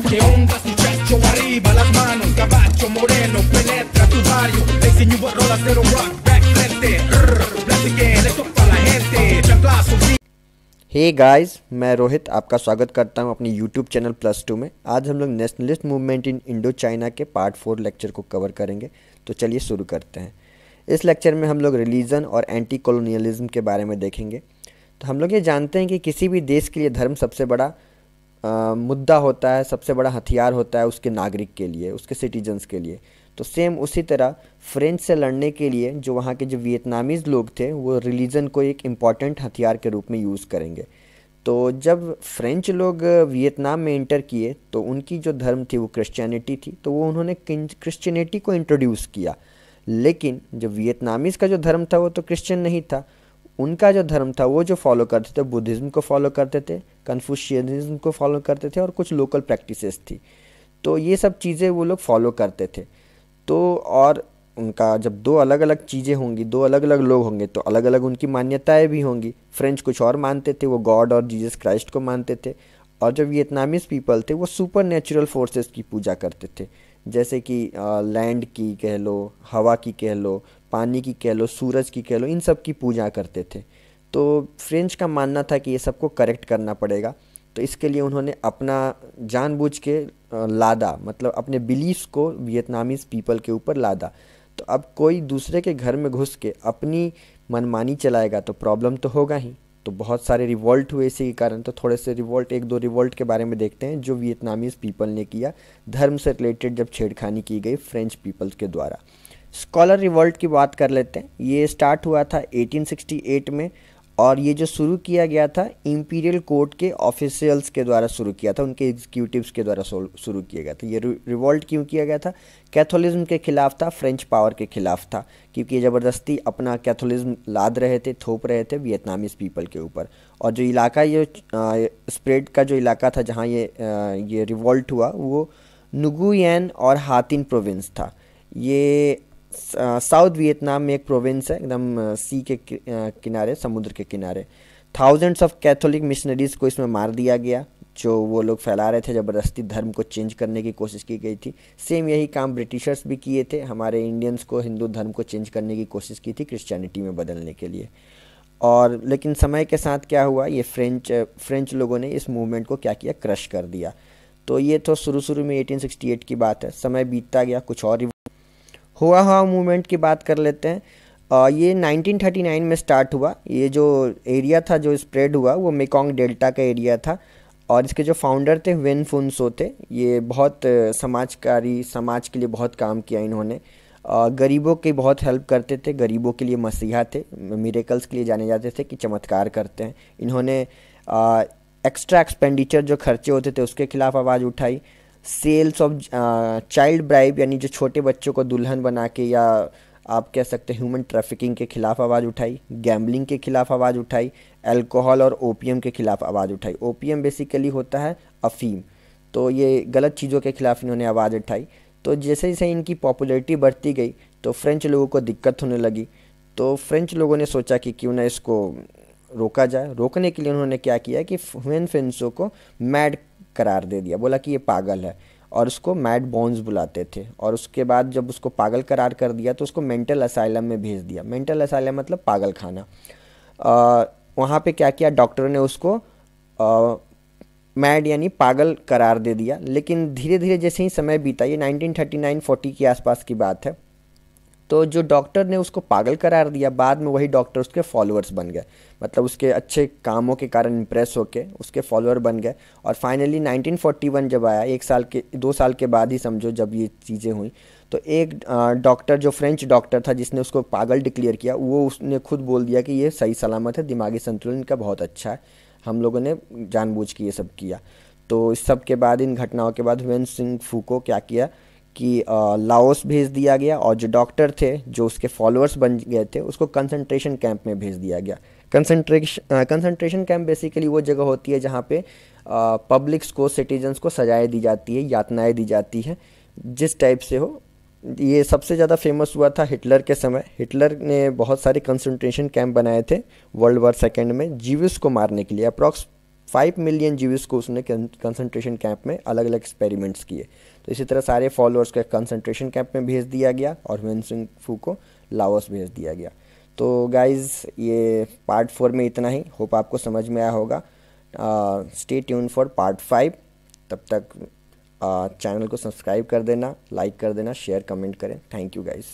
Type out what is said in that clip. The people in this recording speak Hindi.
¿Qué onda muchacho? Arriba las manos, caballo moreno, penetra tu barrio. Racing you rolas de rock, back frente. Black again, esto para la gente. Chanclazo. Hey guys, मैं रोहित आपका स्वागत करता हूं अपनी यूट्यूब चैनल +2 में। आज हम लोग nationalist movement in Indo China के पार्ट 4 लेक्चर को कवर करेंगे। तो चलिए शुरू करते हैं। इस लेक्चर में हम लोग रिलीजन और एंटी कॉलोनियलिज्म के बारे में देखेंगे। तो हम लोग ये जानते हैं कि किसी भी देश के लिए धर्म सबसे बड़ा मुद्दा होता है, सबसे बड़ा हथियार होता है उसके नागरिक के लिए, उसके सिटीजन्स के लिए। तो सेम उसी तरह फ्रेंच से लड़ने के लिए जो वहाँ के जो वियतनामीज़ लोग थे वो रिलीजन को एक इम्पॉर्टेंट हथियार के रूप में यूज़ करेंगे। तो जब फ्रेंच लोग वियतनाम में इंटर किए तो उनकी जो धर्म थी वो क्रिश्चियनिटी थी, तो वो उन्होंने क्रिश्चियनिटी को इंट्रोड्यूस किया। लेकिन जो वियतनामीज़ का जो धर्म था वो तो क्रिश्चियन नहीं था। उनका जो धर्म था वो जो फॉलो करते थे, बुद्धिज़्म को फॉलो करते थे, कन्फ्यूशियनिज्म को फॉलो करते थे और कुछ लोकल प्रैक्टिसेस थी। तो ये सब चीज़ें वो लोग फॉलो करते थे। तो और उनका जब दो अलग अलग चीज़ें होंगी, दो अलग अलग लोग होंगे तो अलग अलग उनकी मान्यताएं भी होंगी। फ्रेंच कुछ और मानते थे, वो गॉड और जीसस क्राइस्ट को मानते थे। और जो वियतनामीज़ पीपल थे वो सुपर नेचुरल फोर्सेस की पूजा करते थे, जैसे कि लैंड की कह लो, हवा की कह लो, पानी की कह लो, सूरज की कह लो, इन सब की पूजा करते थे। तो फ्रेंच का मानना था कि ये सबको करेक्ट करना पड़ेगा। तो इसके लिए उन्होंने अपना जानबूझ के लादा, मतलब अपने बिलीफ्स को वियतनामीज़ पीपल के ऊपर लादा। तो अब कोई दूसरे के घर में घुस के अपनी मनमानी चलाएगा तो प्रॉब्लम तो होगा ही। तो बहुत सारे रिवोल्ट हुए इसी के कारण। तो थोड़े से रिवोल्ट, एक दो रिवोल्ट के बारे में देखते हैं जो वियतनामीज़ पीपल ने किया, धर्म से रिलेटेड जब छेड़खानी की गई फ्रेंच पीपल्स के द्वारा। स्कॉलर रिवोल्ट की बात कर लेते हैं। ये स्टार्ट हुआ था 1868 में और ये जो शुरू किया गया था इंपीरियल कोर्ट के ऑफिशियल्स के द्वारा शुरू किया था, उनके एग्जीक्यूटिव्स के द्वारा शुरू किया गया था। ये रिवोल्ट क्यों किया गया था? कैथोलिज्म के खिलाफ था, फ्रेंच पावर के खिलाफ था, क्योंकि ये ज़बरदस्ती अपना कैथोलिज्म लाद रहे थे, थोप रहे थे वियतनामीज़ पीपल के ऊपर। और जो इलाका, ये स्प्रेड का जो इलाका था जहाँ ये रिवोल्ट हुआ वो नुगुयेन और हातिन प्रोविंस था। ये साउथ वियतनाम में एक प्रोविंस है, एकदम सी के किनारे, समुद्र के किनारे। थाउजेंड्स ऑफ कैथोलिक मिशनरीज़ को इसमें मार दिया गया, जो वो लोग फैला रहे थे, ज़बरदस्ती धर्म को चेंज करने की कोशिश की गई थी। सेम यही काम ब्रिटिशर्स भी किए थे, हमारे इंडियंस को, हिंदू धर्म को चेंज करने की कोशिश की थी क्रिश्चियनिटी में बदलने के लिए। और लेकिन समय के साथ क्या हुआ, ये फ्रेंच लोगों ने इस मूवमेंट को क्या किया, क्रश कर दिया। तो ये तो शुरू में 1868 की बात है। समय बीतता गया, कुछ और हुआ मूवमेंट की बात कर लेते हैं। ये 1939 में स्टार्ट हुआ। ये जो एरिया था जो स्प्रेड हुआ वो मेकोंग डेल्टा का एरिया था। और इसके जो फाउंडर थे वेन फुन सो थे। ये बहुत समाज के लिए बहुत काम किया इन्होंने। गरीबों की बहुत हेल्प करते थे, गरीबों के लिए मसीहा थे, मिरेकल्स के लिए जाने जाते थे कि चमत्कार करते हैं। इन्होंने एक्स्ट्रा एक्सपेंडिचर जो खर्चे होते थे उसके खिलाफ आवाज़ उठाई। सेल्स ऑफ चाइल्ड ब्राइब, यानी जो छोटे बच्चों को दुल्हन बना के, या आप कह सकते हैं ह्यूमन ट्रैफिकिंग के खिलाफ आवाज़ उठाई। गैम्बलिंग के खिलाफ आवाज़ उठाई। अल्कोहल और ओपियम के खिलाफ आवाज़ उठाई। ओपियम बेसिकली होता है अफीम। तो ये गलत चीज़ों के खिलाफ इन्होंने आवाज़ उठाई। तो जैसे जैसे इनकी पॉपुलैरिटी बढ़ती गई तो फ्रेंच लोगों को दिक्कत होने लगी। तो फ्रेंच लोगों ने सोचा कि क्यों ना इसको रोका जाए। रोकने के लिए उन्होंने क्या किया कि वेन फेंसो को मैड करार दे दिया, बोला कि ये पागल है, और उसको मैड बॉन्स बुलाते थे। और उसके बाद जब उसको पागल करार कर दिया तो उसको मेंटल असाइलम में भेज दिया। मेंटल असाइलम मतलब पागल खाना। वहाँ पे क्या किया, डॉक्टर ने उसको मैड यानी पागल करार दे दिया। लेकिन धीरे धीरे जैसे ही समय बीता, ये 1939-40 के आसपास की बात है, तो जो डॉक्टर ने उसको पागल करार दिया, बाद में वही डॉक्टर उसके फॉलोअर्स बन गए। मतलब उसके अच्छे कामों के कारण इम्प्रेस होके उसके फॉलोअर बन गए। और फाइनली 1941 जब आया, 2 साल के बाद ही समझो जब ये चीज़ें हुई, तो एक डॉक्टर जो फ्रेंच डॉक्टर था जिसने उसको पागल डिक्लेयर किया, वो उसने खुद बोल दिया कि ये सही सलामत है, दिमागी संतुलन इनका बहुत अच्छा है, हम लोगों ने जानबूझ के ये सब किया। तो इस सब के बाद, इन घटनाओं के बाद वेन सिंह फू को क्या किया कि लाओस भेज दिया गया। और जो डॉक्टर थे जो उसके फॉलोअर्स बन गए थे उसको कंसंट्रेशन कैंप में भेज दिया गया। कंसंट्रेशन कैंप बेसिकली वो जगह होती है जहाँ पे पब्लिक्स को, सिटीजन्स को सजाएं दी जाती है, यातनाएं दी जाती हैं, जिस टाइप से हो। ये सबसे ज़्यादा फेमस हुआ था हिटलर के समय। हिटलर ने बहुत सारे कंसंट्रेशन कैंप बनाए थे वर्ल्ड वॉर सेकेंड में जीविस को मारने के लिए। अप्रॉक्स 5 मिलियन जीविस को उसने कंसंट्रेशन कैंप में अलग अलग एक्सपेरिमेंट्स किए। तो इसी तरह सारे फॉलोअर्स को कंसंट्रेशन कैंप में भेज दिया गया और ह्वेन सिंह फू को लाओस भेज दिया गया। तो गाइज़ ये पार्ट 4 में इतना ही। होप आपको समझ में आया होगा। Stay tune for part 5। तब तक चैनल को सब्सक्राइब कर देना, लाइक कर देना, शेयर कमेंट करें। Thank you guys.